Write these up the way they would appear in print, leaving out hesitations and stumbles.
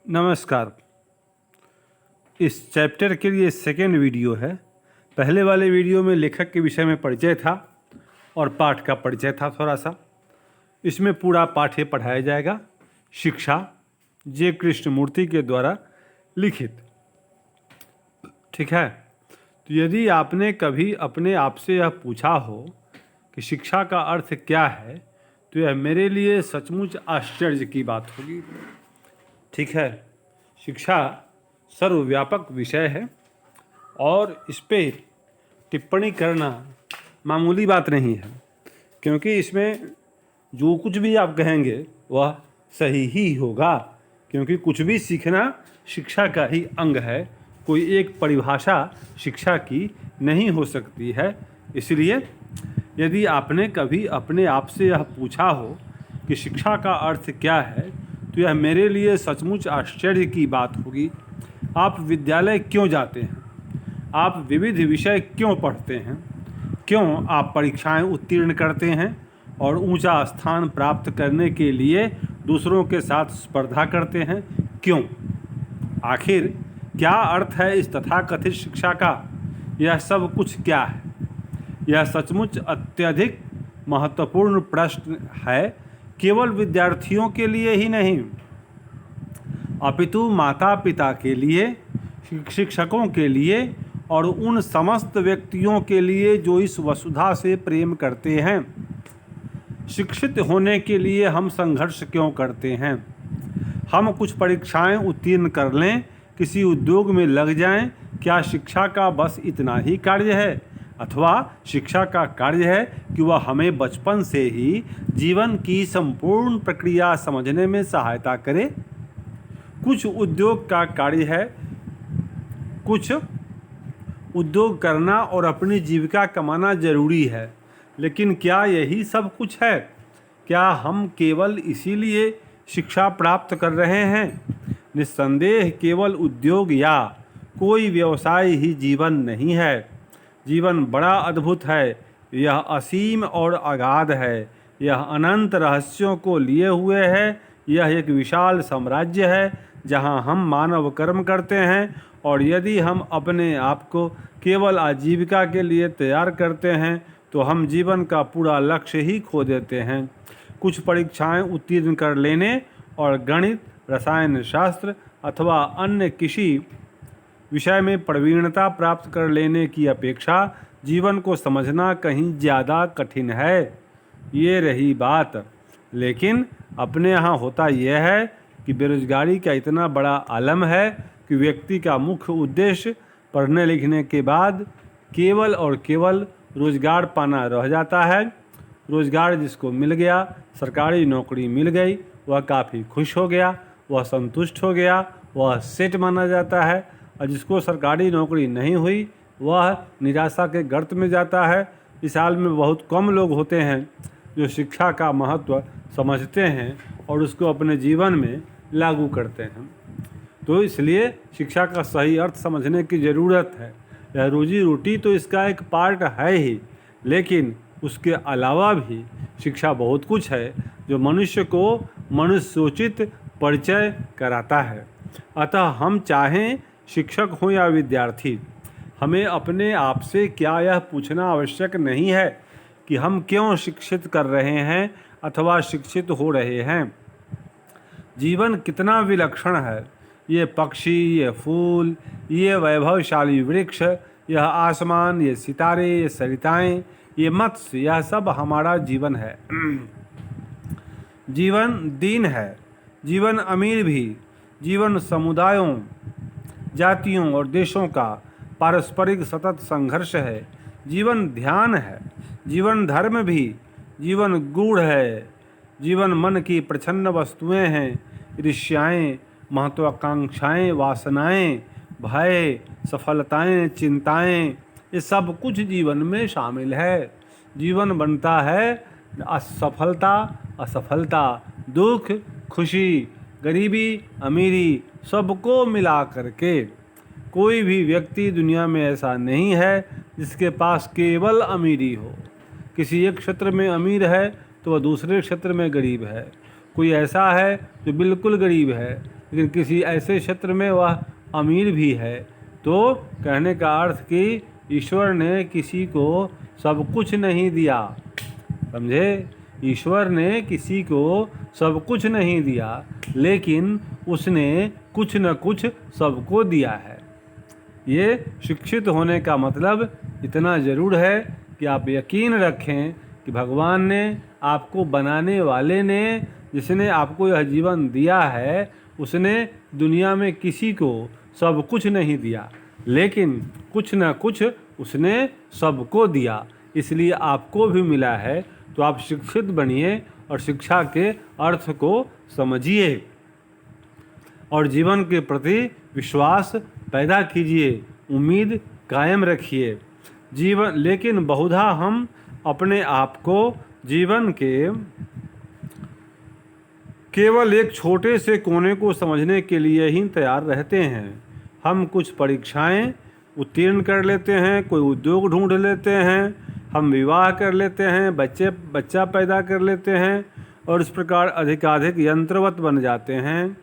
नमस्कार। इस चैप्टर के लिए सेकेंड वीडियो है। पहले वाले वीडियो में लेखक के विषय में परिचय था और पाठ का परिचय था थोड़ा सा। इसमें पूरा पाठ्य पढ़ाया जाएगा। शिक्षा जे कृष्णमूर्ति के द्वारा लिखित। ठीक है। तो यदि आपने कभी अपने आप से यह पूछा हो कि शिक्षा का अर्थ क्या है, तो यह मेरे लिए सचमुच आश्चर्य की बात होगी। ठीक है। शिक्षा सर्वव्यापक विषय है और इस पे टिप्पणी करना मामूली बात नहीं है, क्योंकि इसमें जो कुछ भी आप कहेंगे वह सही ही होगा, क्योंकि कुछ भी सीखना शिक्षा का ही अंग है। कोई एक परिभाषा शिक्षा की नहीं हो सकती है। इसलिए यदि आपने कभी अपने आप से यह पूछा हो कि शिक्षा का अर्थ क्या है, तो यह मेरे लिए सचमुच आश्चर्य की बात होगी। आप विद्यालय क्यों जाते हैं? आप विविध विषय क्यों पढ़ते हैं? क्यों आप परीक्षाएं उत्तीर्ण करते हैं और ऊंचा स्थान प्राप्त करने के लिए दूसरों के साथ स्पर्धा करते हैं? क्यों? आखिर क्या अर्थ है इस तथाकथित शिक्षा का? यह सब कुछ क्या है? यह सचमुच अत्यधिक महत्वपूर्ण प्रश्न है, केवल विद्यार्थियों के लिए ही नहीं, अपितु माता पिता के लिए, शिक्षकों के लिए और उन समस्त व्यक्तियों के लिए जो इस वसुधा से प्रेम करते हैं। शिक्षित होने के लिए हम संघर्ष क्यों करते हैं? हम कुछ परीक्षाएं उत्तीर्ण कर लें, किसी उद्योग में लग जाएं, क्या शिक्षा का बस इतना ही कार्य है? अथवा शिक्षा का कार्य है कि वह हमें बचपन से ही जीवन की संपूर्ण प्रक्रिया समझने में सहायता करे? कुछ उद्योग का कार्य है, कुछ उद्योग करना और अपनी जीविका कमाना जरूरी है, लेकिन क्या यही सब कुछ है? क्या हम केवल इसीलिए शिक्षा प्राप्त कर रहे हैं? निस्संदेह केवल उद्योग या कोई व्यवसाय ही जीवन नहीं है। जीवन बड़ा अद्भुत है, यह असीम और अगाध है, यह अनंत रहस्यों को लिए हुए है। यह एक विशाल साम्राज्य है जहां हम मानव कर्म करते हैं, और यदि हम अपने आप को केवल आजीविका के लिए तैयार करते हैं तो हम जीवन का पूरा लक्ष्य ही खो देते हैं। कुछ परीक्षाएं उत्तीर्ण कर लेने और गणित, रसायन शास्त्र अथवा अन्य किसी विषय में प्रवीणता प्राप्त कर लेने की अपेक्षा जीवन को समझना कहीं ज़्यादा कठिन है। ये रही बात। लेकिन अपने यहाँ होता यह है कि बेरोजगारी का इतना बड़ा आलम है कि व्यक्ति का मुख्य उद्देश्य पढ़ने लिखने के बाद केवल और केवल रोजगार पाना रह जाता है। रोजगार जिसको मिल गया, सरकारी नौकरी मिल गई, वह काफ़ी खुश हो गया, वह संतुष्ट हो गया, वह सेठ माना जाता है। और जिसको सरकारी नौकरी नहीं हुई वह निराशा के गर्त में जाता है। इस हाल में बहुत कम लोग होते हैं जो शिक्षा का महत्व समझते हैं और उसको अपने जीवन में लागू करते हैं। तो इसलिए शिक्षा का सही अर्थ समझने की ज़रूरत है। यह रोजी रोटी तो इसका एक पार्ट है ही, लेकिन उसके अलावा भी शिक्षा बहुत कुछ है जो मनुष्य को मनुष्योचित परिचय कराता है। अतः हम चाहें शिक्षक हों या विद्यार्थी, हमें अपने आप से क्या यह पूछना आवश्यक नहीं है कि हम क्यों शिक्षित कर रहे हैं अथवा शिक्षित हो रहे हैं? जीवन कितना विलक्षण है। ये पक्षी, ये फूल, ये वैभवशाली वृक्ष, यह आसमान, ये सितारे, ये सरिताएं, ये मत्स्य, यह सब हमारा जीवन है। जीवन दीन है, जीवन अमीर भी, जीवन समुदायों, जातियों और देशों का पारस्परिक सतत संघर्ष है। जीवन ध्यान है, जीवन धर्म भी, जीवन गूढ़ है, जीवन मन की प्रछन्न वस्तुएं हैं। ईर्ष्याएं, महत्वाकांक्षाएं, वासनाएं, भय, सफलताएं, चिंताएं, ये सब कुछ जीवन में शामिल है। जीवन बनता है असफलता, असफलता, दुख, खुशी, गरीबी, अमीरी, सबको मिला करके। कोई भी व्यक्ति दुनिया में ऐसा नहीं है जिसके पास केवल अमीरी हो। किसी एक क्षेत्र में अमीर है तो वह दूसरे क्षेत्र में गरीब है। कोई ऐसा है जो बिल्कुल गरीब है, लेकिन किसी ऐसे क्षेत्र में वह अमीर भी है। तो कहने का अर्थ कि ईश्वर ने किसी को सब कुछ नहीं दिया, समझे। ईश्वर ने किसी को सब कुछ नहीं दिया, लेकिन उसने कुछ न कुछ सबको दिया है। ये शिक्षित होने का मतलब इतना ज़रूर है कि आप यकीन रखें कि भगवान ने, आपको बनाने वाले ने, जिसने आपको यह जीवन दिया है, उसने दुनिया में किसी को सब कुछ नहीं दिया, लेकिन कुछ न कुछ उसने सबको दिया। इसलिए आपको भी मिला है। तो आप शिक्षित बनिए और शिक्षा के अर्थ को समझिए और जीवन के प्रति विश्वास पैदा कीजिए, उम्मीद कायम रखिए। लेकिन बहुधा हम अपने आप को जीवन के केवल एक छोटे से कोने को समझने के लिए ही तैयार रहते हैं। हम कुछ परीक्षाएं उत्तीर्ण कर लेते हैं, कोई उद्योग ढूंढ लेते हैं, हम विवाह कर लेते हैं, बच्चा पैदा कर लेते हैं और इस प्रकार अधिकाधिक यंत्रवत बन जाते हैं।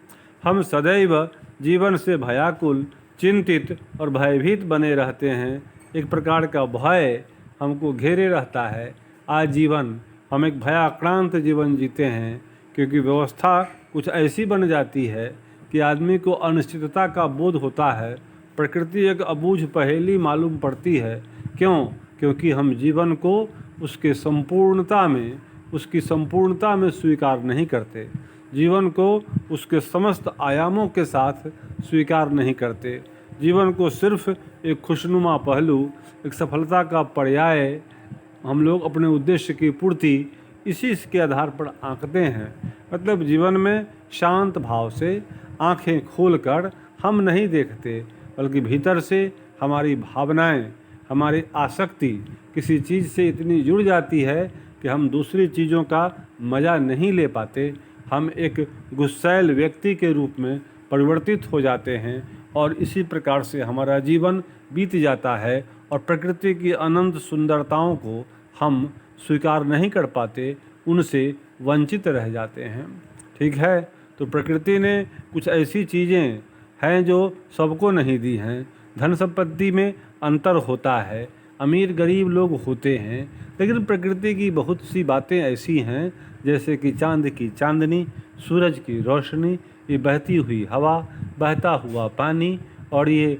हम सदैव जीवन से भयाकुल, चिंतित और भयभीत बने रहते हैं। एक प्रकार का भय हमको घेरे रहता है। आजीवन हम एक भयाक्रांत जीवन जीते हैं, क्योंकि व्यवस्था कुछ ऐसी बन जाती है कि आदमी को अनिश्चितता का बोध होता है। प्रकृति एक अबूझ पहेली मालूम पड़ती है। क्यों? क्योंकि हम जीवन को उसकी संपूर्णता में स्वीकार नहीं करते, जीवन को उसके समस्त आयामों के साथ स्वीकार नहीं करते। जीवन को सिर्फ एक खुशनुमा पहलू, एक सफलता का पर्याय हम लोग अपने उद्देश्य की पूर्ति इसी के आधार पर आंकते हैं। मतलब जीवन में शांत भाव से आंखें खोलकर हम नहीं देखते, बल्कि भीतर से हमारी भावनाएं, हमारी आसक्ति किसी चीज़ से इतनी जुड़ जाती है कि हम दूसरी चीज़ों का मज़ा नहीं ले पाते। हम एक गुस्सैल व्यक्ति के रूप में परिवर्तित हो जाते हैं और इसी प्रकार से हमारा जीवन बीत जाता है और प्रकृति की अनंत सुंदरताओं को हम स्वीकार नहीं कर पाते, उनसे वंचित रह जाते हैं। ठीक है, तो प्रकृति ने कुछ ऐसी चीज़ें हैं जो सबको नहीं दी हैं। धन संपत्ति में अंतर होता है, अमीर गरीब लोग होते हैं, लेकिन प्रकृति की बहुत सी बातें ऐसी हैं, जैसे कि चांद की चांदनी, सूरज की रोशनी, ये बहती हुई हवा, बहता हुआ पानी और ये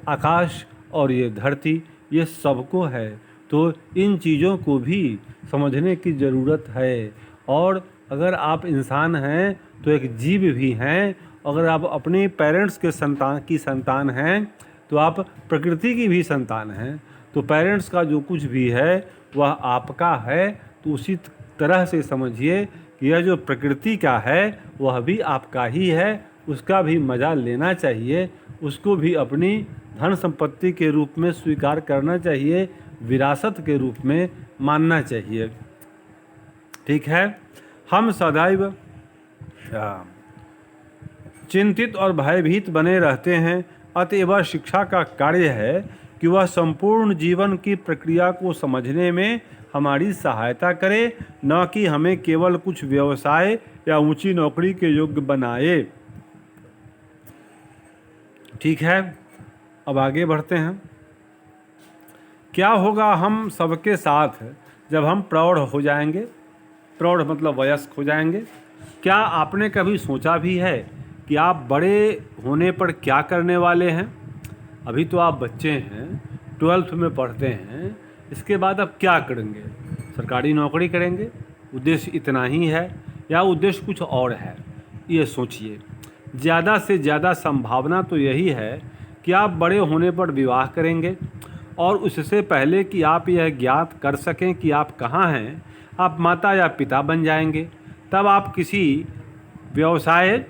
आकाश और ये धरती, ये सबको है। तो इन चीज़ों को भी समझने की ज़रूरत है। और अगर आप इंसान हैं तो एक जीव भी हैं। अगर आप अपने पेरेंट्स के संतान हैं तो आप प्रकृति की भी संतान हैं। तो पेरेंट्स का जो कुछ भी है वह आपका है। तो उसी तरह से समझिए कि यह जो प्रकृति का है वह भी आपका ही है, उसका भी मज़ा लेना चाहिए, उसको भी अपनी धन संपत्ति के रूप में स्वीकार करना चाहिए, विरासत के रूप में मानना चाहिए। ठीक है, हम सदैव चिंतित और भयभीत बने रहते हैं। अतएव शिक्षा का कार्य है कि वह संपूर्ण जीवन की प्रक्रिया को समझने में हमारी सहायता करे, न कि हमें केवल कुछ व्यवसाय या ऊंची नौकरी के योग्य बनाए। ठीक है, अब आगे बढ़ते हैं। क्या होगा हम सबके साथ जब हम प्रौढ़ हो जाएंगे? प्रौढ़ मतलब वयस्क हो जाएंगे। क्या आपने कभी सोचा भी है कि आप बड़े होने पर क्या करने वाले हैं? अभी तो आप बच्चे हैं, 12th में पढ़ते हैं, इसके बाद आप क्या करेंगे? सरकारी नौकरी करेंगे? उद्देश्य इतना ही है या उद्देश्य कुछ और है? ये सोचिए। ज़्यादा से ज़्यादा संभावना तो यही है कि आप बड़े होने पर विवाह करेंगे और उससे पहले कि आप यह ज्ञात कर सकें कि आप कहाँ हैं, आप माता या पिता बन जाएंगे। तब आप किसी व्यवसाय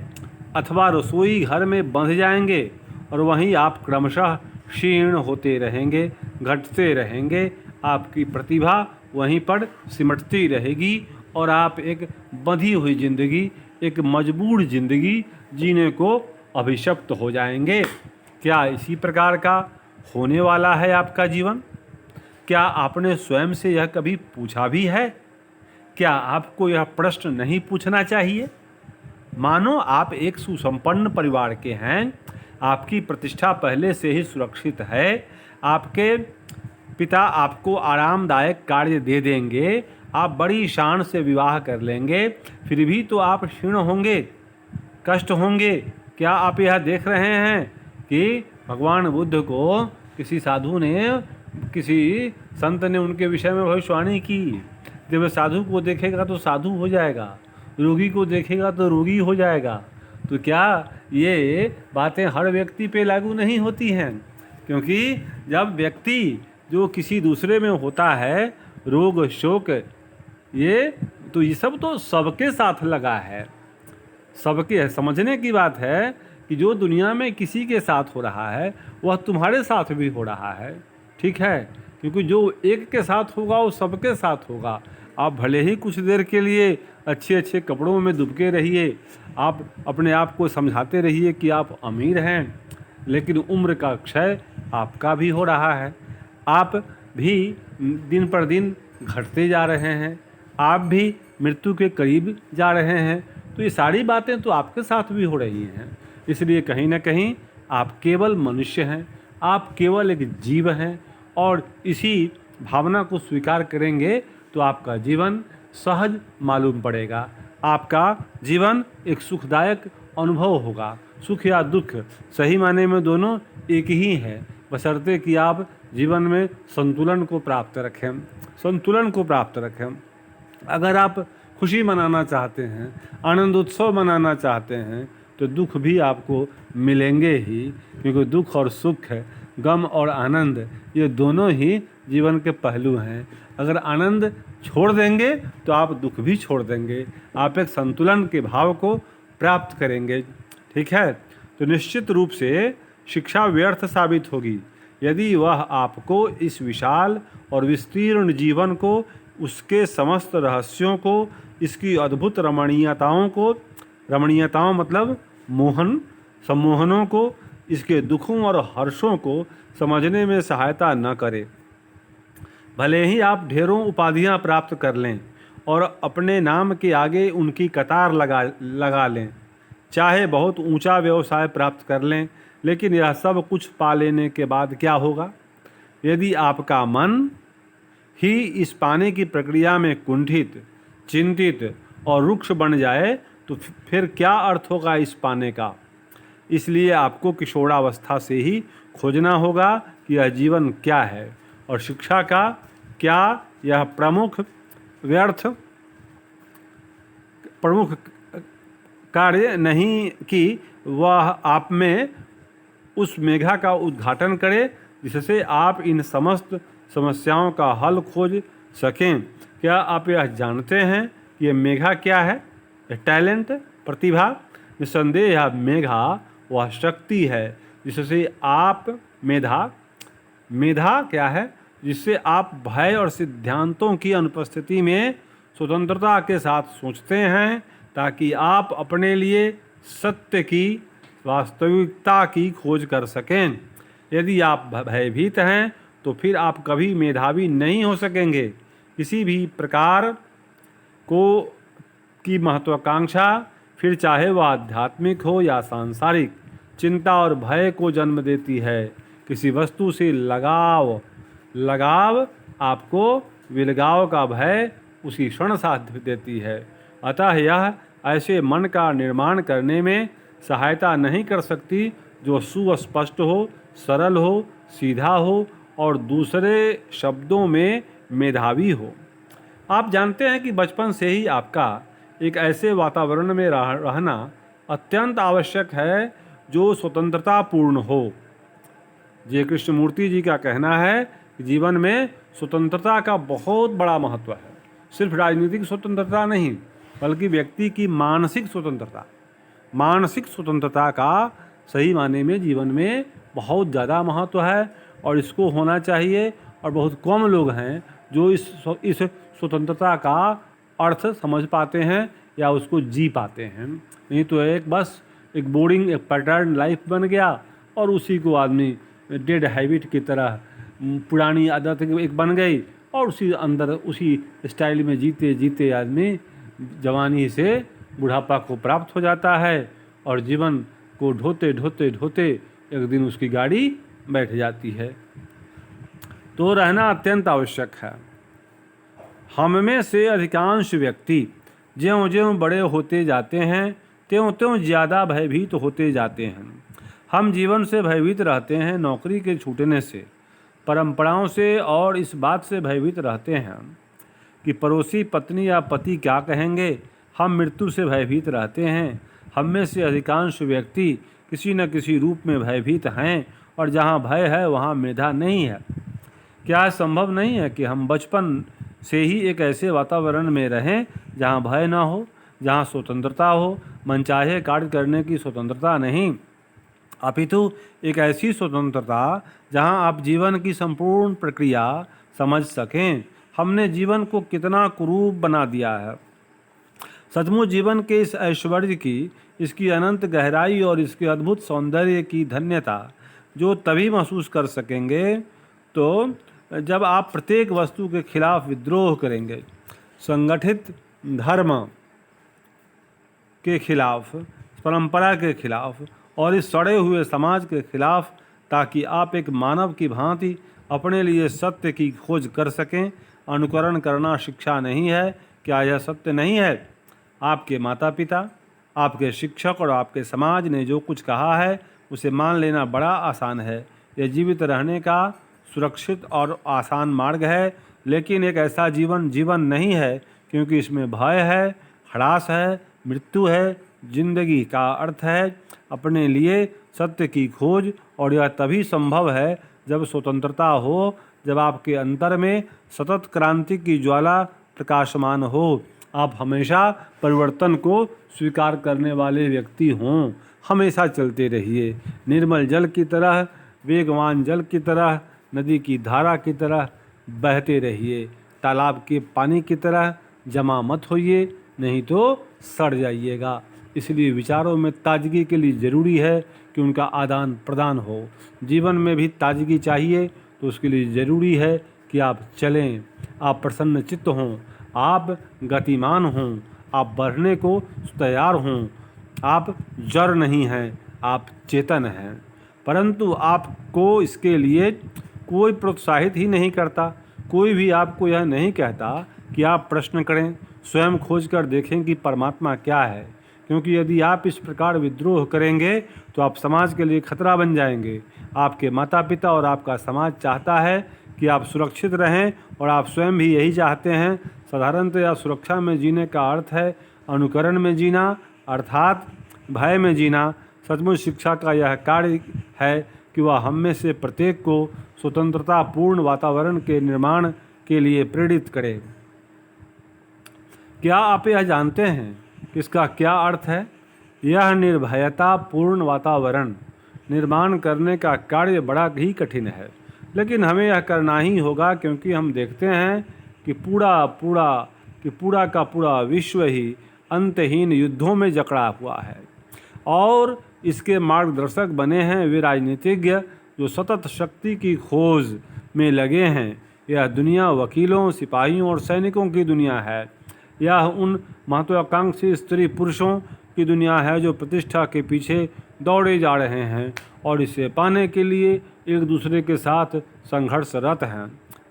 अथवा रसोई घर में बंध जाएंगे और वहीं आप क्रमशः क्षीण होते रहेंगे, घटते रहेंगे। आपकी प्रतिभा वहीं पर सिमटती रहेगी और आप एक बंधी हुई जिंदगी, एक मजबूर जिंदगी जीने को अभिशप्त हो जाएंगे। क्या इसी प्रकार का होने वाला है आपका जीवन? क्या आपने स्वयं से यह कभी पूछा भी है? क्या आपको यह प्रश्न नहीं पूछना चाहिए? मानो आप एक सुसंपन्न परिवार के हैं, आपकी प्रतिष्ठा पहले से ही सुरक्षित है, आपके पिता आपको आरामदायक कार्य दे देंगे, आप बड़ी शान से विवाह कर लेंगे, फिर भी तो आप क्षीण होंगे, कष्ट होंगे। क्या आप यह देख रहे हैं कि भगवान बुद्ध को किसी साधु ने, किसी संत ने उनके विषय में भविष्यवाणी की, जब वह साधु को देखेगा तो साधु हो जाएगा, रोगी को देखेगा तो रोगी हो जाएगा। तो क्या ये बातें हर व्यक्ति पे लागू नहीं होती हैं? क्योंकि जब व्यक्ति जो किसी दूसरे में होता है, रोग शोक, ये सब तो सबके साथ लगा है, सबके। समझने की बात है कि जो दुनिया में किसी के साथ हो रहा है वह तुम्हारे साथ भी हो रहा है, ठीक है? क्योंकि जो एक के साथ होगा वो सबके साथ होगा। आप भले ही कुछ देर के लिए अच्छे अच्छे कपड़ों में दुबके रहिए, आप अपने आप को समझाते रहिए कि आप अमीर हैं, लेकिन उम्र का क्षय आपका भी हो रहा है, आप भी दिन पर दिन घटते जा रहे हैं, आप भी मृत्यु के करीब जा रहे हैं। तो ये सारी बातें तो आपके साथ भी हो रही हैं। इसलिए कहीं ना कहीं आप केवल मनुष्य हैं, आप केवल एक जीव हैं, और इसी भावना को स्वीकार करेंगे तो आपका जीवन सहज मालूम पड़ेगा, आपका जीवन एक सुखदायक अनुभव होगा। सुख या दुख सही माने में दोनों एक ही है, बशर्ते कि आप जीवन में संतुलन को प्राप्त रखें, संतुलन को प्राप्त रखें। अगर आप खुशी मनाना चाहते हैं, आनंद उत्सव मनाना चाहते हैं, तो दुख भी आपको मिलेंगे ही, क्योंकि दुख और सुख, गम और आनंद, ये दोनों ही जीवन के पहलू हैं। अगर आनंद छोड़ देंगे तो आप दुख भी छोड़ देंगे, आप एक संतुलन के भाव को प्राप्त करेंगे, ठीक है? तो निश्चित रूप से शिक्षा व्यर्थ साबित होगी यदि वह आपको इस विशाल और विस्तीर्ण जीवन को, उसके समस्त रहस्यों को, इसकी अद्भुत रमणीयताओं मतलब मोहन, सम्मोहनों को, इसके दुखों और हर्षों को समझने में सहायता न करे। भले ही आप ढेरों उपाधियां प्राप्त कर लें और अपने नाम के आगे उनकी कतार लगा लें, चाहे बहुत ऊंचा व्यवसाय प्राप्त कर लें, लेकिन यह सब कुछ पा लेने के बाद क्या होगा? यदि आपका मन ही इस पाने की प्रक्रिया में कुंठित, चिंतित और रुक्ष बन जाए तो फिर क्या अर्थ होगा इस पाने का? इसलिए आपको किशोरावस्था से ही खोजना होगा कि यह जीवन क्या है, और शिक्षा का क्या यह प्रमुख कार्य नहीं कि वह आप में उस मेघा का उद्घाटन करे जिससे आप इन समस्त समस्याओं का हल खोज सकें। क्या आप यह जानते हैं कि ये मेघा क्या है? टैलेंट, प्रतिभा। निस्संदेह यह मेघा वह शक्ति है जिससे आप मेधा क्या है? जिससे आप भय और सिद्धांतों की अनुपस्थिति में स्वतंत्रता के साथ सोचते हैं, ताकि आप अपने लिए सत्य की, वास्तविकता की खोज कर सकें। यदि आप भयभीत हैं तो फिर आप कभी मेधावी नहीं हो सकेंगे। किसी भी प्रकार की महत्वाकांक्षा, फिर चाहे वह आध्यात्मिक हो या सांसारिक, चिंता और भय को जन्म देती है। किसी वस्तु से लगाव आपको विलगाव का भय उसी क्षण साथ देती है। अतः यह ऐसे मन का निर्माण करने में सहायता नहीं कर सकती जो सुस्पष्ट हो, सरल हो, सीधा हो और दूसरे शब्दों में मेधावी हो। आप जानते हैं कि बचपन से ही आपका एक ऐसे वातावरण में रहना अत्यंत आवश्यक है जो स्वतंत्रता पूर्ण हो। जय कृष्णमूर्ति जी का कहना है कि जीवन में स्वतंत्रता का बहुत बड़ा महत्व है। सिर्फ राजनीतिक स्वतंत्रता नहीं, बल्कि व्यक्ति की मानसिक स्वतंत्रता का सही माने में जीवन में बहुत ज़्यादा महत्व है, और इसको होना चाहिए। और बहुत कम लोग हैं जो इस स्वतंत्रता का अर्थ समझ पाते हैं या उसको जी पाते हैं। नहीं तो बस एक बोरिंग, एक पैटर्न लाइफ बन गया, और उसी को आदमी डेड हैबिट की तरह, पुरानी आदत एक बन गई, और उसी अंदर उसी स्टाइल में जीते जीते आदमी जवानी से बुढ़ापा को प्राप्त हो जाता है और जीवन को ढोते ढोते ढोते एक दिन उसकी गाड़ी बैठ जाती है। तो रहना अत्यंत आवश्यक है। हम में से अधिकांश व्यक्ति ज्यों ज्यों बड़े होते जाते हैं त्यों त्यों ज़्यादा भयभीत होते जाते हैं। हम जीवन से भयभीत रहते हैं नौकरी के छूटने से, परंपराओं से, और इस बात से भयभीत रहते हैं कि पड़ोसी पत्नी या पति क्या कहेंगे। हम मृत्यु से भयभीत रहते हैं। हम में से अधिकांश व्यक्ति किसी न किसी रूप में भयभीत हैं, और जहाँ भय है वहाँ मेधा नहीं है। क्या संभव नहीं है कि हम बचपन से ही एक ऐसे वातावरण में रहें जहाँ भय ना हो, जहाँ स्वतंत्रता हो, मनचाहे कार्य करने की स्वतंत्रता नहीं, अपितु एक ऐसी स्वतंत्रता जहाँ आप जीवन की संपूर्ण प्रक्रिया समझ सकें। हमने जीवन को कितना कुरूप बना दिया है। सचमुच जीवन के इस ऐश्वर्य की, इसकी अनंत गहराई और इसके अद्भुत सौंदर्य की धन्यता जो तभी महसूस कर सकेंगे तो जब आप प्रत्येक वस्तु के खिलाफ विद्रोह करेंगे, संगठित धर्म के खिलाफ, परंपरा के खिलाफ और इस सड़े हुए समाज के खिलाफ, ताकि आप एक मानव की भांति अपने लिए सत्य की खोज कर सकें। अनुकरण करना शिक्षा नहीं है। क्या यह सत्य नहीं है? आपके माता पिता, आपके शिक्षक और आपके समाज ने जो कुछ कहा है उसे मान लेना बड़ा आसान है। यह जीवित रहने का सुरक्षित और आसान मार्ग है, लेकिन एक ऐसा जीवन नहीं है, क्योंकि इसमें भय है, हड़ास है, मृत्यु है। जिंदगी का अर्थ है अपने लिए सत्य की खोज, और यह तभी संभव है जब स्वतंत्रता हो, जब आपके अंतर में सतत क्रांति की ज्वाला प्रकाशमान हो, आप हमेशा परिवर्तन को स्वीकार करने वाले व्यक्ति हों। हमेशा चलते रहिए, निर्मल जल की तरह, वेगवान जल की तरह, नदी की धारा की तरह बहते रहिए। तालाब के पानी की तरह जमा मत होइए, नहीं तो सड़ जाइएगा। इसलिए विचारों में ताजगी के लिए ज़रूरी है कि उनका आदान प्रदान हो। जीवन में भी ताजगी चाहिए, तो उसके लिए ज़रूरी है कि आप चलें, आप प्रसन्न चित्त हों, आप गतिमान हों, आप बढ़ने को तैयार हों। आप जड़ नहीं हैं, आप चेतन हैं। परंतु आपको इसके लिए कोई प्रोत्साहित ही नहीं करता। कोई भी आपको यह नहीं कहता कि आप प्रश्न करें, स्वयं खोज कर देखें कि परमात्मा क्या है। क्योंकि यदि आप इस प्रकार विद्रोह करेंगे तो आप समाज के लिए खतरा बन जाएंगे। आपके माता पिता और आपका समाज चाहता है कि आप सुरक्षित रहें, और आप स्वयं भी यही चाहते हैं। साधारणतया सुरक्षा में जीने का अर्थ है अनुकरण में जीना, अर्थात भय में जीना। सचमुच शिक्षा का यह कार्य है कि वह हम में से प्रत्येक को स्वतंत्रता पूर्ण वातावरण के निर्माण के लिए प्रेरित करे। क्या आप यह जानते हैं कि इसका क्या अर्थ है? यह निर्भयता पूर्ण वातावरण निर्माण करने का कार्य बड़ा ही कठिन है, लेकिन हमें यह करना ही होगा, क्योंकि हम देखते हैं कि पूरा का पूरा विश्व ही अंतहीन युद्धों में जकड़ा हुआ है, और इसके मार्गदर्शक बने हैं वे राजनीतिज्ञ जो सतत शक्ति की खोज में लगे हैं। यह दुनिया वकीलों, सिपाहियों और सैनिकों की दुनिया है। यह उन महत्वाकांक्षी स्त्री पुरुषों की दुनिया है जो प्रतिष्ठा के पीछे दौड़े जा रहे हैं और इसे पाने के लिए एक दूसरे के साथ संघर्षरत हैं।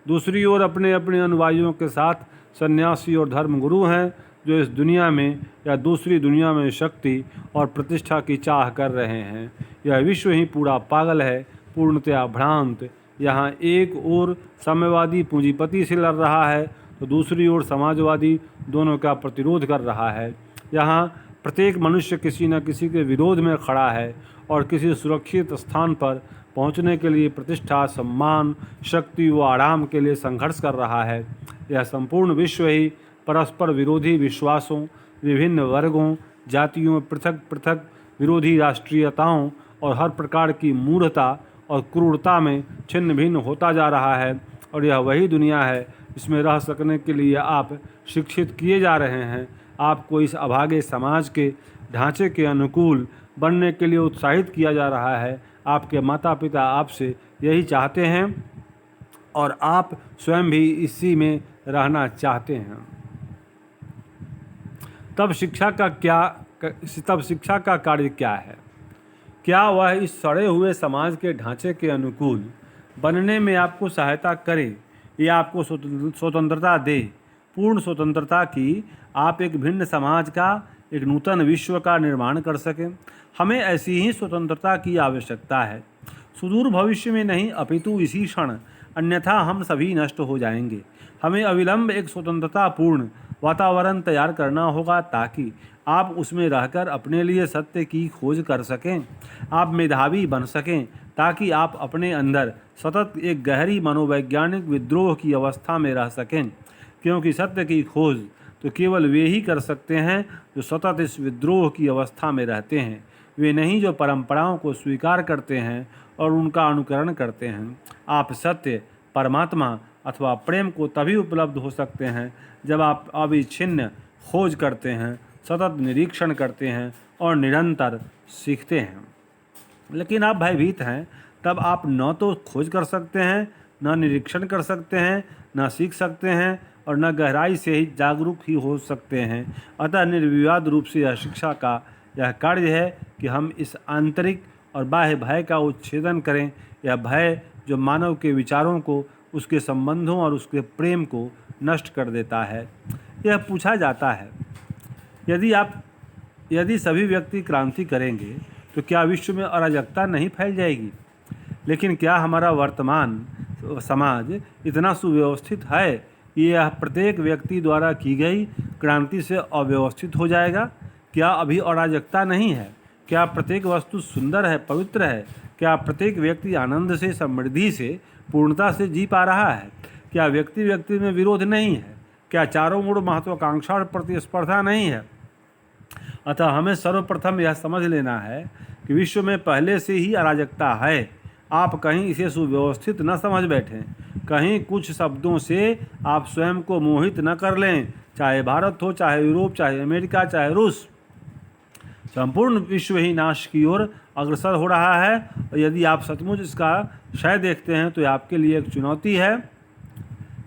दूसरी ओर अपने अपने अनुयायियों के साथ सन्यासी और धर्मगुरु हैं जो इस दुनिया में या दूसरी दुनिया में शक्ति और प्रतिष्ठा की चाह कर रहे हैं। यह विश्व ही पूरा पागल है, पूर्णतया भ्रांत। यहाँ एक ओर साम्यवादी पूंजीपति से लड़ रहा है तो दूसरी ओर समाजवादी दोनों का प्रतिरोध कर रहा है। यहाँ प्रत्येक मनुष्य किसी न किसी के विरोध में खड़ा है और किसी सुरक्षित स्थान पर पहुँचने के लिए प्रतिष्ठा, सम्मान, शक्ति व आराम के लिए संघर्ष कर रहा है। यह संपूर्ण विश्व ही परस्पर विरोधी विश्वासों, विभिन्न वर्गों, जातियों, पृथक पृथक विरोधी राष्ट्रीयताओं और हर प्रकार की मूढ़ता और क्रूरता में छिन्न भिन्न होता जा रहा है। और यह वही दुनिया है इसमें रह सकने के लिए आप शिक्षित किए जा रहे हैं। आपको इस अभागे समाज के ढांचे के अनुकूल बनने के लिए उत्साहित किया जा रहा है। आपके माता पिता आपसे यही चाहते हैं और आप स्वयं भी इसी में रहना चाहते हैं। तब शिक्षा का कार्य क्या है? क्या वह इस सड़े हुए समाज के ढांचे के अनुकूल बनने में आपको सहायता करे या आपको स्वतंत्रता दे? पूर्ण स्वतंत्रता की आप एक भिन्न समाज का, एक नूतन विश्व का निर्माण कर सकें। हमें ऐसी ही स्वतंत्रता की आवश्यकता है, सुदूर भविष्य में नहीं अपितु इसी क्षण, अन्यथा हम सभी नष्ट हो जाएंगे। हमें अविलंब एक स्वतंत्रतापूर्ण वातावरण तैयार करना होगा ताकि आप उसमें रहकर अपने लिए सत्य की खोज कर सकें। आप मेधावी बन सकें ताकि आप अपने अंदर सतत एक गहरी मनोवैज्ञानिक विद्रोह की अवस्था में रह सकें, क्योंकि सत्य की खोज तो केवल वे ही कर सकते हैं जो सतत इस विद्रोह की अवस्था में रहते हैं, वे नहीं जो परंपराओं को स्वीकार करते हैं और उनका अनुकरण करते हैं। आप सत्य, परमात्मा अथवा प्रेम को तभी उपलब्ध हो सकते हैं जब आप अविच्छिन्न खोज करते हैं, सतत निरीक्षण करते हैं और निरंतर सीखते हैं। लेकिन आप भयभीत हैं, तब आप न तो खोज कर सकते हैं, न निरीक्षण कर सकते हैं, न सीख सकते हैं और न गहराई से ही जागरूक ही हो सकते हैं। अतः निर्विवाद रूप से यह शिक्षा का यह कार्य है कि हम इस आंतरिक और बाह्य भय का उच्छेदन करें। यह भय जो मानव के विचारों को, उसके संबंधों और उसके प्रेम को नष्ट कर देता है। यह पूछा जाता है, यदि सभी व्यक्ति क्रांति करेंगे तो क्या विश्व में अराजकता नहीं फैल जाएगी? लेकिन क्या हमारा वर्तमान समाज इतना सुव्यवस्थित है कि यह प्रत्येक व्यक्ति द्वारा की गई क्रांति से अव्यवस्थित हो जाएगा? क्या अभी अराजकता नहीं है? क्या प्रत्येक वस्तु सुंदर है, पवित्र है? क्या प्रत्येक व्यक्ति आनंद से, समृद्धि से, पूर्णता से जी पा रहा है? क्या व्यक्ति में विरोध नहीं है? क्या चारों ओर महत्वाकांक्षा और प्रतिस्पर्धा नहीं है? अतः हमें सर्वप्रथम यह समझ लेना है कि विश्व में पहले से ही अराजकता है। आप कहीं इसे सुव्यवस्थित न समझ बैठें, कहीं कुछ शब्दों से आप स्वयं को मोहित न कर लें। चाहे भारत हो, चाहे यूरोप, चाहे अमेरिका, चाहे रूस, संपूर्ण विश्व ही नाश की ओर अग्रसर हो रहा है। और यदि आप सचमुच इसका क्षय देखते हैं तो आपके लिए एक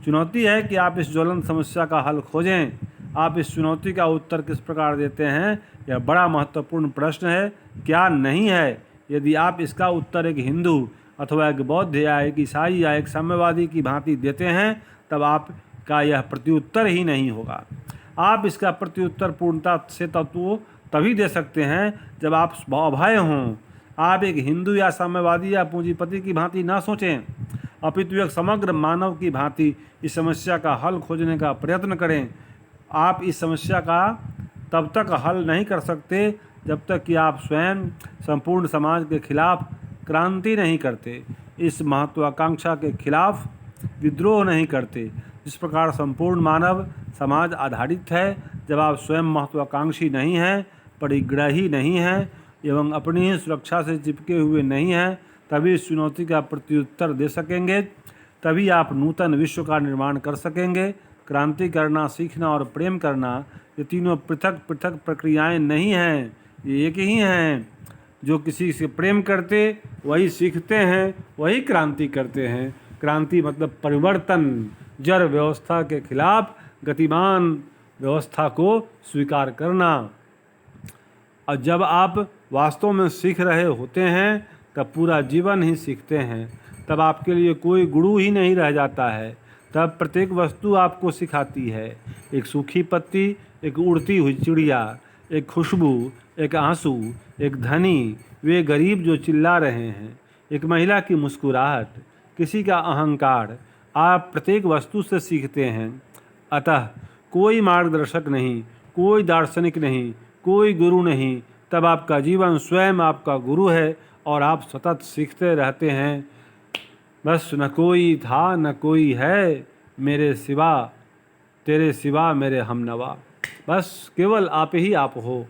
चुनौती है कि आप इस ज्वलंत समस्या का हल खोजें। आप इस चुनौती का उत्तर किस प्रकार देते हैं, यह बड़ा महत्वपूर्ण प्रश्न है। क्या नहीं है? यदि आप इसका उत्तर एक हिंदू अथवा एक बौद्ध या एक ईसाई या एक साम्यवादी की भांति देते हैं, तब आपका यह प्रत्युत्तर ही नहीं होगा। आप इसका प्रत्युत्तर पूर्णता से तभी दे सकते हैं जब आप अभय हों। आप एक हिंदू या साम्यवादी या पूंजीपति की भांति न सोचें, अपितु एक समग्र मानव की भांति इस समस्या का हल खोजने का प्रयत्न करें। आप इस समस्या का तब तक हल नहीं कर सकते जब तक कि आप स्वयं संपूर्ण समाज के खिलाफ क्रांति नहीं करते, इस महत्वाकांक्षा के खिलाफ विद्रोह नहीं करते जिस प्रकार संपूर्ण मानव समाज आधारित है। जब आप स्वयं महत्वाकांक्षी नहीं हैं, परिग्रही नहीं हैं एवं अपनी ही सुरक्षा से चिपके हुए नहीं हैं, तभी इस चुनौती का प्रत्युत्तर दे सकेंगे। तभी आप नूतन विश्व का निर्माण कर सकेंगे। क्रांति करना, सीखना और प्रेम करना, ये तीनों पृथक पृथक प्रक्रियाएं नहीं हैं, ये एक ही हैं। जो किसी से प्रेम करते वही सीखते हैं, वही क्रांति करते हैं। क्रांति मतलब परिवर्तन, जड़ व्यवस्था के खिलाफ गतिमान व्यवस्था को स्वीकार करना। और जब आप वास्तव में सीख रहे होते हैं तब पूरा जीवन ही सीखते हैं। तब आपके लिए कोई गुरु ही नहीं रह जाता है। तब प्रत्येक वस्तु आपको सिखाती है। एक सूखी पत्ती, एक उड़ती हुई चिड़िया, एक खुशबू, एक आंसू, एक धनी, वे गरीब जो चिल्ला रहे हैं, एक महिला की मुस्कुराहट, किसी का अहंकार, आप प्रत्येक वस्तु से सीखते हैं। अतः कोई मार्गदर्शक नहीं, कोई दार्शनिक नहीं, कोई गुरु नहीं। तब आपका जीवन स्वयं आपका गुरु है और आप सतत सीखते रहते हैं। बस न कोई था न कोई है मेरे सिवा, तेरे सिवा मेरे हमनवा। बस केवल आप ही आप हो।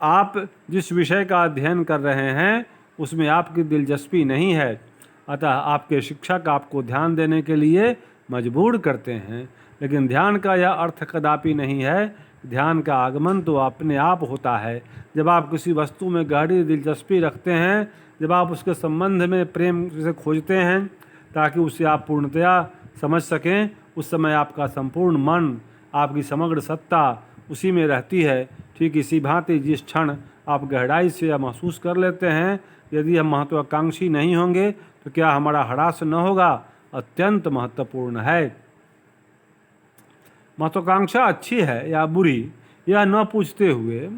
आप जिस विषय का अध्ययन कर रहे हैं उसमें आपकी दिलचस्पी नहीं है, अतः आपके शिक्षक आपको ध्यान देने के लिए मजबूर करते हैं। लेकिन ध्यान का यह अर्थ कदापि नहीं है। ध्यान का आगमन तो अपने आप होता है जब आप किसी वस्तु में गहरी दिलचस्पी रखते हैं, जब आप उसके संबंध में प्रेम से खोजते हैं ताकि उसे आप पूर्णतया समझ सकें। उस समय आपका संपूर्ण मन, आपकी समग्र सत्ता उसी में रहती है। ठीक इसी भांति जिस क्षण आप गहराई से यह महसूस कर लेते हैं, यदि हम महत्वाकांक्षी नहीं होंगे तो क्या हमारा ह्रास न होगा, अत्यंत महत्वपूर्ण है। महत्वाकांक्षा अच्छी है या बुरी, यह न पूछते हुए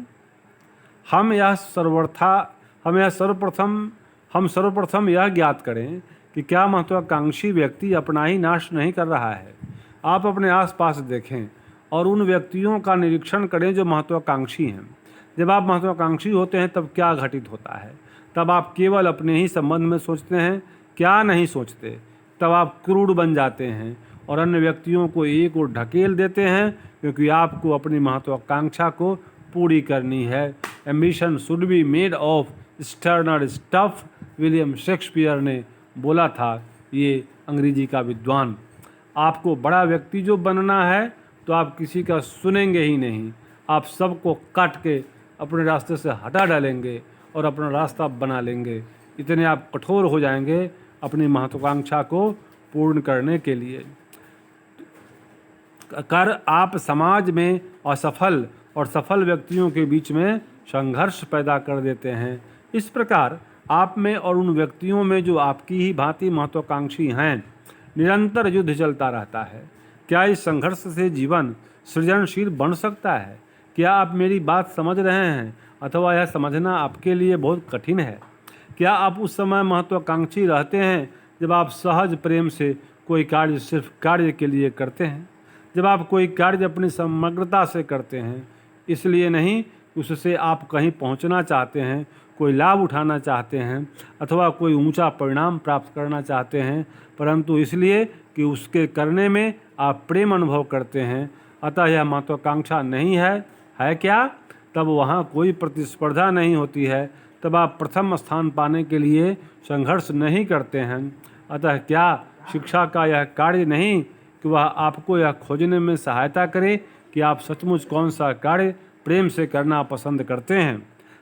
हम सर्वप्रथम यह ज्ञात करें कि क्या महत्वाकांक्षी व्यक्ति अपना ही नाश नहीं कर रहा है। आप अपने आसपास देखें और उन व्यक्तियों का निरीक्षण करें जो महत्वाकांक्षी हैं। जब आप महत्वाकांक्षी होते हैं तब क्या घटित होता है? तब आप केवल अपने ही संबंध में सोचते हैं, क्या नहीं सोचते। तब आप क्रूर बन जाते हैं और अन्य व्यक्तियों को एक ओर ढकेल देते हैं, क्योंकि आपको अपनी महत्वाकांक्षा को पूरी करनी है। Ambition should be made of sterner stuff, William Shakespeare ने बोला था, ये अंग्रेजी का विद्वान। आपको बड़ा व्यक्ति जो बनना है तो आप किसी का सुनेंगे ही नहीं, आप सबको काट के अपने रास्ते से हटा डालेंगे और अपना रास्ता बना लेंगे। इतने आप कठोर हो जाएंगे अपनी महत्वाकांक्षा को पूर्ण करने के लिए। आप समाज में असफल और सफल व्यक्तियों के बीच में संघर्ष पैदा कर देते हैं। इस प्रकार आप में और उन व्यक्तियों में जो आपकी ही भांति महत्वाकांक्षी हैं, निरंतर युद्ध चलता रहता है। क्या इस संघर्ष से जीवन सृजनशील बन सकता है? क्या आप मेरी बात समझ रहे हैं अथवा यह समझना आपके लिए बहुत कठिन है? क्या आप उस समय महत्वाकांक्षी रहते हैं जब आप सहज प्रेम से कोई कार्य सिर्फ कार्य के लिए करते हैं? जब आप कोई कार्य अपनी समग्रता से करते हैं, इसलिए नहीं उससे आप कहीं पहुंचना चाहते हैं, कोई लाभ उठाना चाहते हैं अथवा कोई ऊंचा परिणाम प्राप्त करना चाहते हैं, परंतु इसलिए कि उसके करने में आप प्रेम अनुभव करते हैं। अतः यह महत्वाकांक्षा नहीं है क्या? तब वहाँ कोई प्रतिस्पर्धा नहीं होती है, तब आप प्रथम स्थान पाने के लिए संघर्ष नहीं करते हैं। अतः क्या शिक्षा का यह कार्य नहीं कि वह आपको यह खोजने में सहायता करे कि आप सचमुच कौन सा कार्य प्रेम से करना पसंद करते हैं,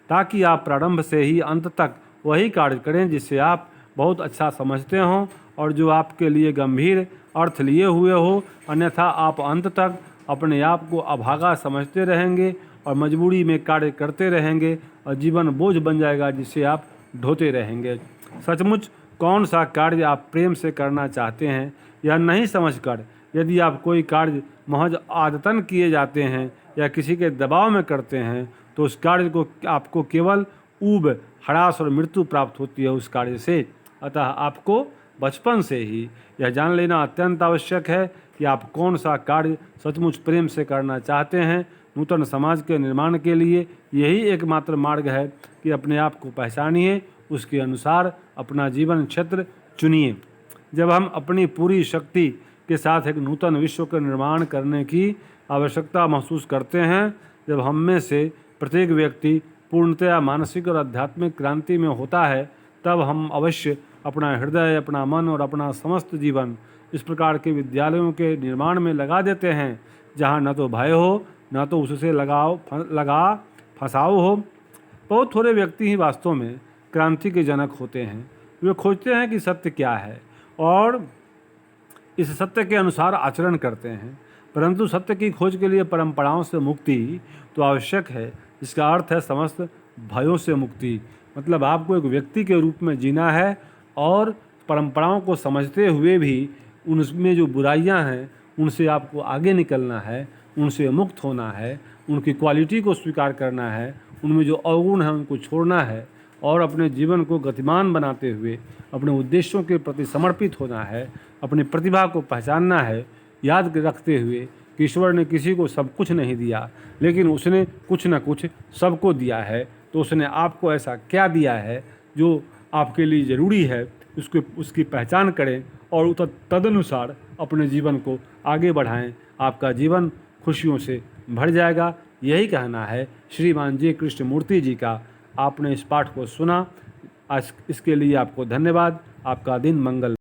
ताकि आप प्रारंभ से ही अंत तक वही कार्य करें जिसे आप बहुत अच्छा समझते हों और जो आपके लिए गंभीर अर्थ लिए हुए हो। अन्यथा आप अंत तक अपने आप को अभागा समझते रहेंगे और मजबूरी में कार्य करते रहेंगे और जीवन बोझ बन जाएगा जिसे आप ढोते रहेंगे। सचमुच कौन सा कार्य आप प्रेम से करना चाहते हैं, यह नहीं समझकर यदि आप कोई कार्य महज आदतन किए जाते हैं या किसी के दबाव में करते हैं, तो उस कार्य को आपको केवल ऊब, हड़ास और मृत्यु प्राप्त होती है उस कार्य से। अतः आपको बचपन से ही यह जान लेना अत्यंत आवश्यक है कि आप कौन सा कार्य सचमुच प्रेम से करना चाहते हैं। नूतन समाज के निर्माण के लिए यही एकमात्र मार्ग है कि अपने आप को पहचानिए, उसके अनुसार अपना जीवन क्षेत्र चुनिए। जब हम अपनी पूरी शक्ति के साथ एक नूतन विश्व का निर्माण करने की आवश्यकता महसूस करते हैं, जब हम में से प्रत्येक व्यक्ति पूर्णतया मानसिक और आध्यात्मिक क्रांति में होता है, तब हम अवश्य अपना हृदय, अपना मन और अपना समस्त जीवन इस प्रकार के विद्यालयों के निर्माण में लगा देते हैं जहाँ न तो भय हो, न तो उससे फंसाव हो। बहुत थोड़े व्यक्ति ही वास्तव में क्रांति के जनक होते हैं। वे खोजते हैं कि सत्य क्या है और इस सत्य के अनुसार आचरण करते हैं, परंतु सत्य की खोज के लिए परंपराओं से मुक्ति तो आवश्यक है। इसका अर्थ है समस्त भयों से मुक्ति। मतलब आपको एक व्यक्ति के रूप में जीना है और परंपराओं को समझते हुए भी उनमें जो बुराइयां हैं उनसे आपको आगे निकलना है, उनसे मुक्त होना है, उनकी क्वालिटी को स्वीकार करना है, उनमें जो अवगुण है उनको छोड़ना है और अपने जीवन को गतिमान बनाते हुए अपने उद्देश्यों के प्रति समर्पित होना है, अपनी प्रतिभा को पहचानना है, याद रखते हुए कि ईश्वर ने किसी को सब कुछ नहीं दिया, लेकिन उसने कुछ न कुछ सबको दिया है। तो उसने आपको ऐसा क्या दिया है जो आपके लिए ज़रूरी है, उसकी पहचान करें और तदनुसार अपने जीवन को आगे बढ़ाएं। आपका जीवन खुशियों से भर जाएगा। यही कहना है श्रीमान जी कृष्णमूर्ति जी का। आपने इस पाठ को सुना, आज इसके लिए आपको धन्यवाद। आपका दिन मंगल।